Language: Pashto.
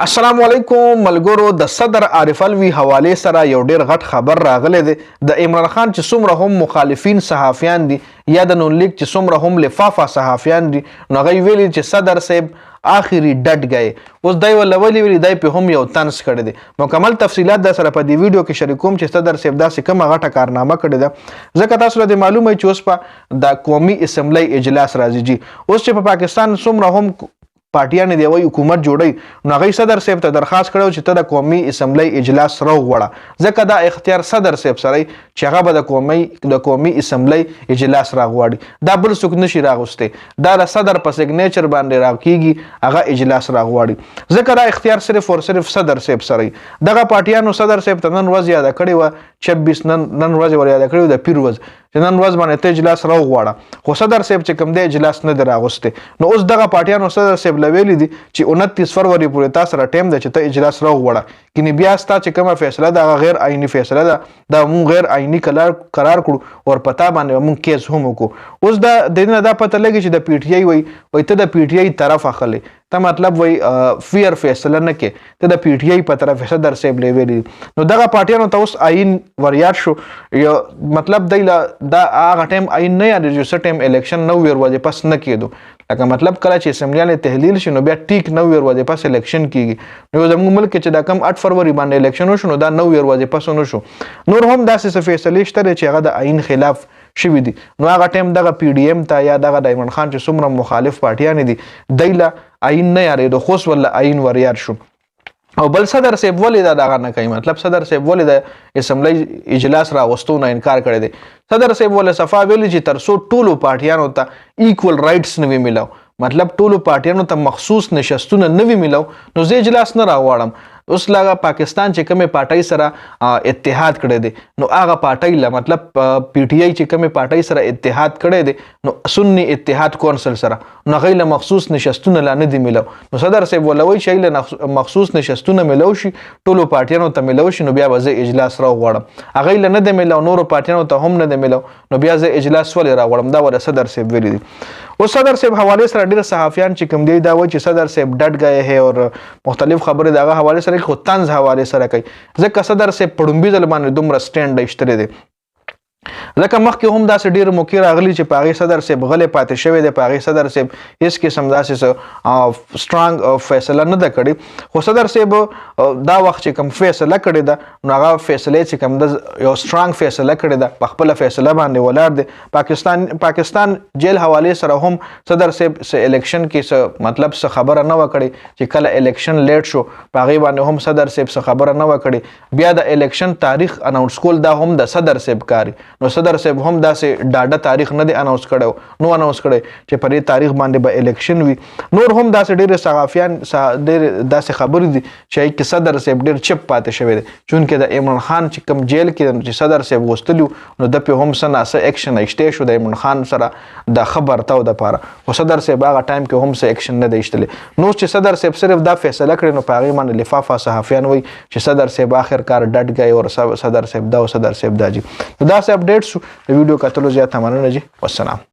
السلام علیکم ملګرو. د صدر عارف الوی حواله سره یو ډیر غټ خبر راغلی دی. د عمران خان چې څومره هم مخالفین صحافیان دي یا د نون لیگ چې څومره هم لفافه صحافیان دي نو هغوی ویلي چې صدر صاحب آخري ډډ گئے. اوس دی ولولي ویلي دی په هم یو طنز کړی دی. مکمل تفصیلات در سره په دې ویډیو کې شریکوم چې صدر صاحب داسې کومه غټه کارنامه کړې ده ځکه تاسو ته معلومه چې اوس په د قومي اسمبلی اجلاس راځي. جی اوس چې په پاکستان څومره هم پارټیان دی وای حکومت جوړي نو هغه صدر صاحب ته درخواست کړو چې ته د قومي اسمبلی اجلاس راغوړه ځکه دا اختیار صدر صاحب سره چې هغه به د قومي اسمبلی اجلاس راغواړي. دا بل څوک نشي راغوسته. دا د صدر په سیګنیچر باندې راکېږي هغه اجلاس راغواړي ځکه دا اختیار صرف او صرف صدر صاحب سره. دغه پارټیانو صدر صاحب ته نن ورځ یاد کړی و 26 نن ورځ ور یاد کړی د پیر ورځ چې نن ورځ باندې ته اجلاس راغواړه خو صدر صاحب چې کوم دی اجلاس نه دراغوسته. نو اوس دغه پارټیانو صدر صاحب لویلی دي چې 29 فروری پورې تاسو سره ټیم ده چې ته اجلاس راغواړه کینی بیا ستا چې کومه فیصله ده هغه غیر آئینی فیصله ده دا مونږ غیر آئینی قرار کړو او پتا باندې مونږ کیس هم وکړو. اوس دا د دې نه دا پته لګي چې د پی ټی آی وای ته د پی ټی آی طرف اخلي ته مطلب وای فیر فیصله نه کې ته د پی ټی آی په طرف صدر صاحب لیولی. نو دغه پارټیانو ته اوس آئین وریاد شو یو مطلب دی دا هغه ټیم آئین نه یاد چې څه ټیم الیکشن نو ویر وځي پس نه کېدو لکه مطلب کله چې اسمبلی تحلیل شي نو بیا ټیک نو ویر وځي پس الیکشن کیږي. نو زموږ ملک چې دا کم 8 فروری باندې الیکشن وشو نو دا نو ویر وځي پس نه شو. نور هم داسې فیصله شته چې هغه د آئین خلاف شوی دي. نو هغه ټیم دغه پی ډی ایم ته یا دغه د عمران خان چې څومره مخالف پارټیان دي دیله آئین نه یاري د خوش ولا آئین وریار شو. او بل صدر صاحب ولې دا دغه نه کوي مطلب صدر صاحب ولې د اسمبلی اجلاس راوستو نه انکار کړی دی. صدر صاحب ولې صفا ویلي چې ترڅو ټولو پارټیانو ته ایکول رائټس نه وي ملو مطلب ټولو پارټیانو ته مخصوص نشستونه نه وي ملو نو زه اجلاس نه راوړم. اوس لږه پاکستان چې کومه پارټۍ سره اتحاد کړی دی نو هغه پارټۍ له مطلب پی ټی آی چې کومه پارټۍ سره اتحاد کړی دی نو سنی اتحاد کونسل سره نو غیله مخصوص نشستونه لا نه دی ملو. نو صدر صاحب ولوي چې له مخصوص نشستونه ملو شي ټولو پارټیانو ته ملو شي نو بیا به زه اجلاس راوړم هغه له نه دی ملو نورو پارټیانو ته هم نه دی ملو نو بیا زه اجلاس ولې راوړم دا ول صدر صاحب ویلي دي. او صدر صاحب حواله سره ډیر صحافیان چې کوم دی دا و چې صدر صاحب ډټ گئے ہے اور مختلف خبره دغه حواله سره خو طنز حواله سره کوي ځکه صدر صاحب پړومبي ځل باندې دومره سټینډ ایشتره دی ځکه مخکې هم داسې ډیر موقع راغلی چې په هغې صدر صاحب غلې پاتې شوی دی په هغې صدر صاحب هېڅ قسم داسې سټرانګ فیصله نه ده کړې خو صدر صاحب دا وخت چې کوم فیصله کړې ده نو هغه فیصلې چې کوم ده یو سټرانګ فیصله کړې ده په خپله فیصله باندې ولاړ دی. پاکستان جیل حوالې سره هم صدر صاحب الیکشن کې مطلب څه خبره نه وه کړې چې کله الیکشن لیټ شو په هغې باندې هم صدر صاحب څه خبره نه وه کړې. بیا د الیکشن تاریخ اناونس کول دا هم د صدر صاحب کاري نو صدر صاحب هم داسې ډاډه تاریخ نه دی اناونس کړی نو اناونس کړی چې په دې تاریخ باندې به الیکشن وي. نور هم داسې ډېرې صحافیان ډېر داسې خبرې دي چې هغې کې صدر صاحب ډېر چپ پاتې شوی دی چونکې د عمران خان چې کوم جیل کې چې صدر صاحب غوښتلي نو ده پې هم څه ناسه اکشن ایشتی شو د عمران خان سره د ښه برتاو دپاره خو صدر صاحب هغه ټایم کې هم څه اکشن نه دی ایشتلی. نو چې صدر صاحب صرف دا فیصله کړې نو په هغې باندې لفافه صحافیان وایي چې صدر صاحب آخر کار ډټ گئے اور صدر صاحب دا او صدر صاحب دا جي. نو داسې اپډیټ شو د ویډیو کتلو زیاته مننه جی. والسلام.